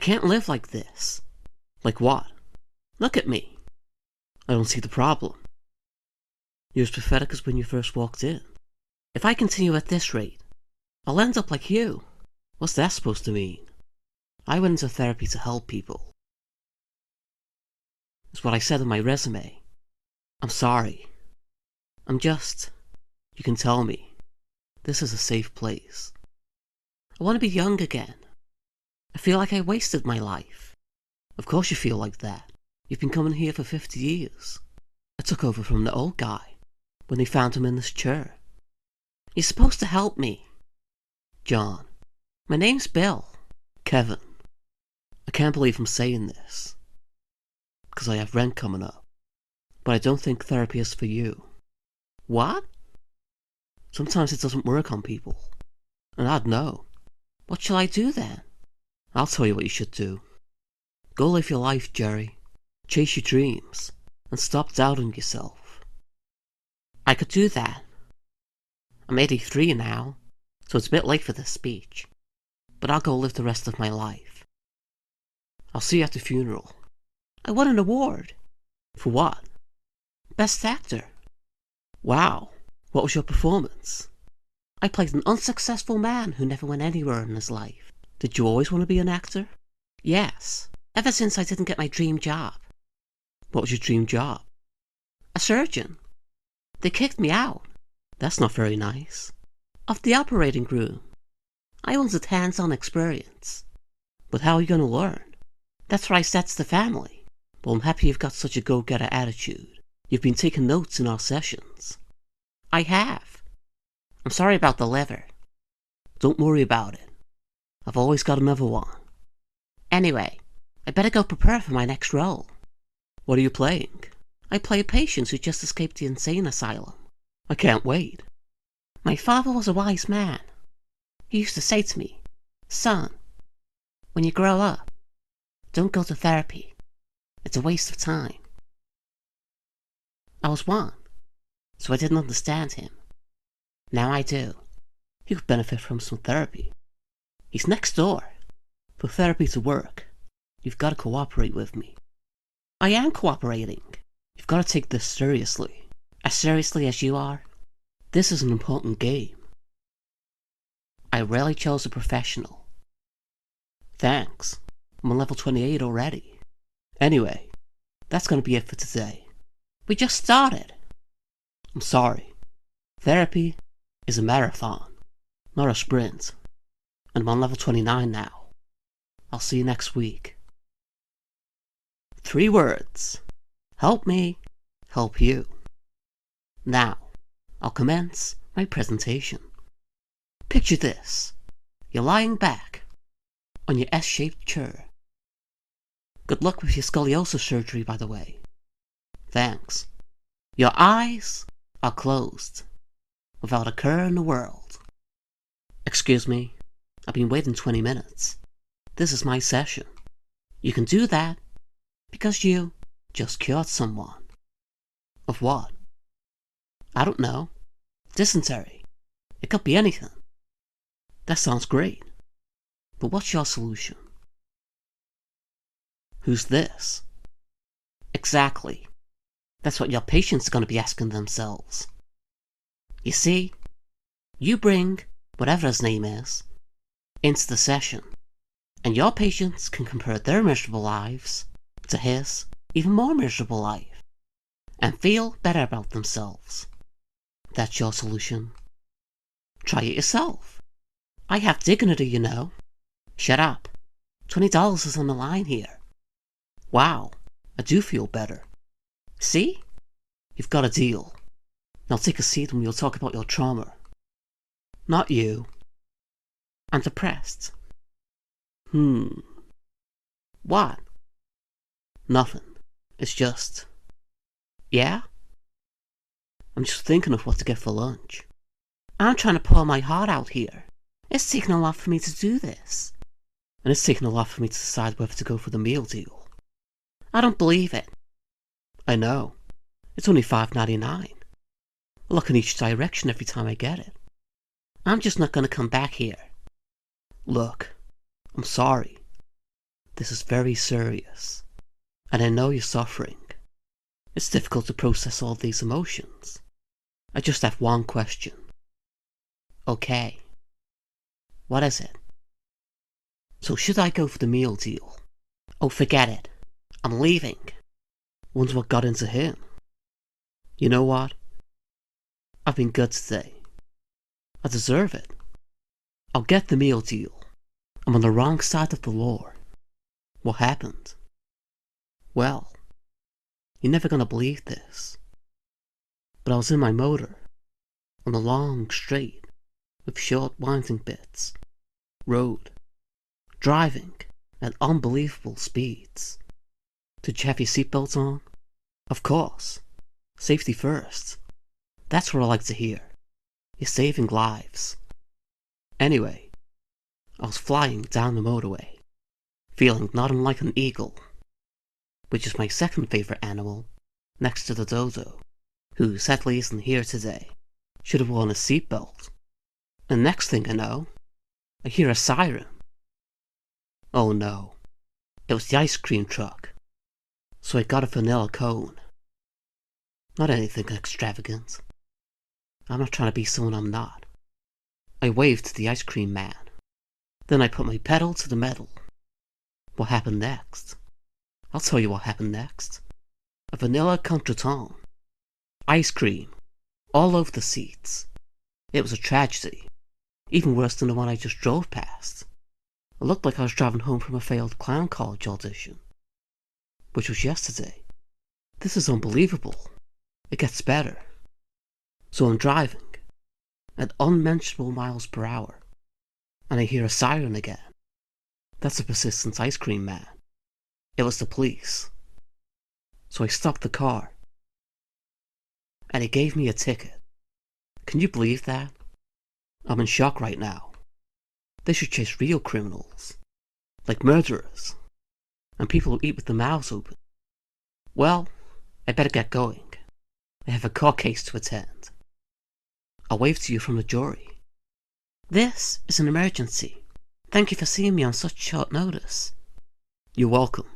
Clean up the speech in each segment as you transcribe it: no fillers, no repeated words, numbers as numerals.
can't live like this. Like what? Look at me. I don't see the problem. You're as pathetic as when you first walked in. If I continue at this rate, I'll end up like you. What's that supposed to mean? I went into therapy to help people. It's what I said in my resume. I'm sorry. You can tell me. This is a safe place. I want to be young again. I feel like I wasted my life. Of course you feel like that. You've been coming here for 50 years. I took over from the old guy when they found him in this chair. You're supposed to help me. John. My name's Bill. Kevin. I can't believe I'm saying this. Because I have rent coming up. But I don't think therapy is for you. What? Sometimes it doesn't work on people. And I'd know. What shall I do then? I'll tell you what you should do. Go live your life, Jerry. Chase your dreams. And stop doubting yourself. I could do that. I'm 83 now, so it's a bit late for this speech. But I'll go live the rest of my life. I'll see you at the funeral. I won an award. For what? Best Actor. Wow, what was your performance? I played an unsuccessful man who never went anywhere in his life. Did you always want to be an actor? Yes, ever since I didn't get my dream job. What was your dream job? A surgeon. They kicked me out. That's not very nice. Of the operating room. I wanted hands-on experience. But how are you going to learn? That's what I said to the family. Well, I'm happy you've got such a go-getter attitude. You've been taking notes in our sessions. I have. I'm sorry about the liver. Don't worry about it. I've always got another one. Anyway, I better go prepare for my next role. What are you playing? I play a patient who just escaped the insane asylum. I can't wait. My father was a wise man. He used to say to me, "Son, when you grow up, don't go to therapy. It's a waste of time." I was one, so I didn't understand him. Now I do. He could benefit from some therapy. He's next door. For therapy to work, you've got to cooperate with me. I am cooperating. You've got to take this seriously. As seriously as you are. This is an important game. I rarely chose a professional. Thanks. I'm on level 28 already. Anyway, that's going to be it for today. We just started. I'm sorry. Therapy is a marathon, not a sprint. And I'm on level 29 now. I'll see you next week. 3 words. Help me, help you. Now, I'll commence my presentation. Picture this. You're lying back on your S-shaped chair. Good luck with your scoliosis surgery, by the way. Thanks. Your eyes are closed, without a care in the world. Excuse me, I've been waiting 20 minutes. This is my session. You can do that because you just cured someone. Of what? I don't know. Dysentery. It could be anything. That sounds great. But what's your solution? Who's this? Exactly. That's what your patients are going to be asking themselves. You see, you bring whatever his name is into the session, and your patients can compare their miserable lives to his even more miserable life, and feel better about themselves. That's your solution. Try it yourself. I have dignity, you know. Shut up. $20 is on the line here. Wow, I do feel better. See? You've got a deal. Now take a seat and we'll talk about your trauma. Not you. I'm depressed. What? Nothing. It's just... Yeah? I'm just thinking of what to get for lunch. I'm trying to pour my heart out here. It's taken a lot for me to do this. And it's taken a lot for me to decide whether to go for the meal deal. I don't believe it. I know. It's only $5.99. I look in each direction every time I get it. I'm just not going to come back here. Look, I'm sorry. This is very serious, and I know you're suffering. It's difficult to process all these emotions. I just have one question. Okay. What is it? So should I go for the meal deal? Oh, forget it. I'm leaving. Wonder what got into him. You know what? I've been good today. I deserve it. I'll get the meal deal. I'm on the wrong side of the law. What happened? Well, you're never gonna believe this, but I was in my motor, on a long straight, with short winding bits, road, driving at unbelievable speeds. Did you have your seatbelt on? Of course. Safety first. That's what I like to hear. You're saving lives. Anyway, I was flying down the motorway, feeling not unlike an eagle, which is my second favorite animal, next to the dodo, who sadly isn't here today. Should have worn a seatbelt. And next thing I know, I hear a siren. Oh no, it was the ice cream truck. So I got a vanilla cone. Not anything extravagant. I'm not trying to be someone I'm not. I waved to the ice cream man. Then I put my pedal to the metal. What happened next? I'll tell you what happened next. A vanilla contretemps. Ice cream. All over the seats. It was a tragedy. Even worse than the one I just drove past. It looked like I was driving home from a failed clown college audition. Which was yesterday. This is unbelievable. It gets better. So I'm driving at unmentionable miles per hour, and I hear a siren again. That's a persistent ice cream man. It was the police. So I stopped the car, and he gave me a ticket. Can you believe that? I'm in shock right now. They should chase real criminals, like murderers, and people who eat with their mouths open. Well, I better get going. I have a court case to attend. I'll wave to you from the jury. This is an emergency. Thank you for seeing me on such short notice. You're welcome.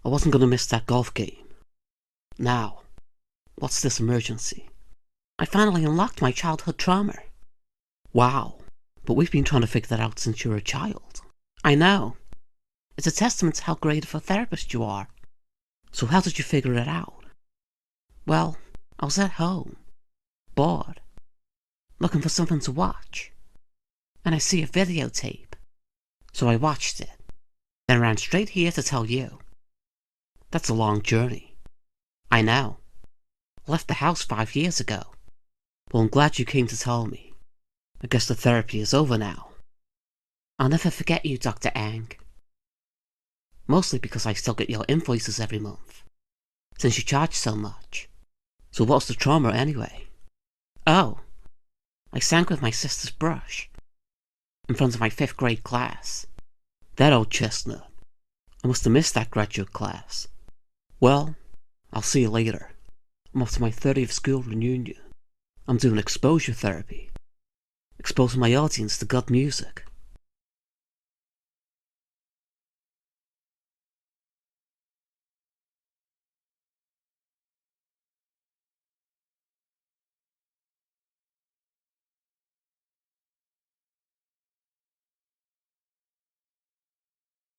I wasn't going to miss that golf game. Now, what's this emergency? I finally unlocked my childhood trauma. Wow, but we've been trying to figure that out since you were a child. I know. It's a testament to how great of a therapist you are. So how did you figure it out? Well, I was at home, bored, looking for something to watch, and I see a videotape. So I watched it, then ran straight here to tell you. That's a long journey. I know. I left the house 5 years ago. Well, I'm glad you came to tell me. I guess the therapy is over now. I'll never forget you, Dr. Ang. Mostly because I still get your invoices every month, since you charge so much. So what's the trauma anyway? Oh, I sang with my sister's brush, in front of my 5th grade class. That old chestnut. I must have missed that graduate class. Well, I'll see you later. I'm off to my 30th school reunion. I'm doing exposure therapy. Exposing my audience to good music.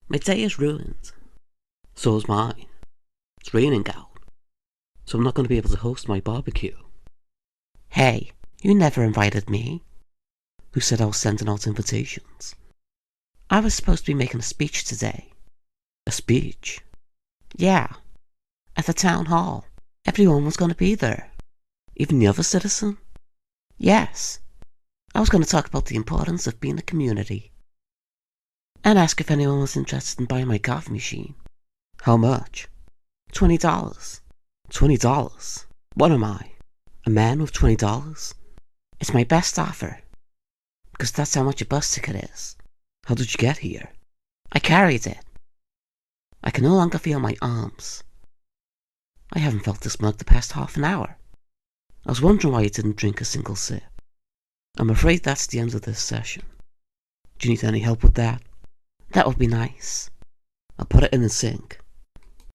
My day is ruined. So is mine. It's raining out, so I'm not going to be able to host my barbecue. Hey, you never invited me. Who said I was sending out invitations? I was supposed to be making a speech today. A speech? Yeah, at the town hall. Everyone was going to be there. Even the other citizen? Yes. I was going to talk about the importance of being a community. And ask if anyone was interested in buying my coffee machine. How much? $20. $20? What am I? A man with $20? It's my best offer. Because that's how much a bus ticket is. How did you get here? I carried it. I can no longer feel my arms. I haven't felt this mug the past half an hour. I was wondering why you didn't drink a single sip. I'm afraid that's the end of this session. Do you need any help with that? That would be nice. I'll put it in the sink.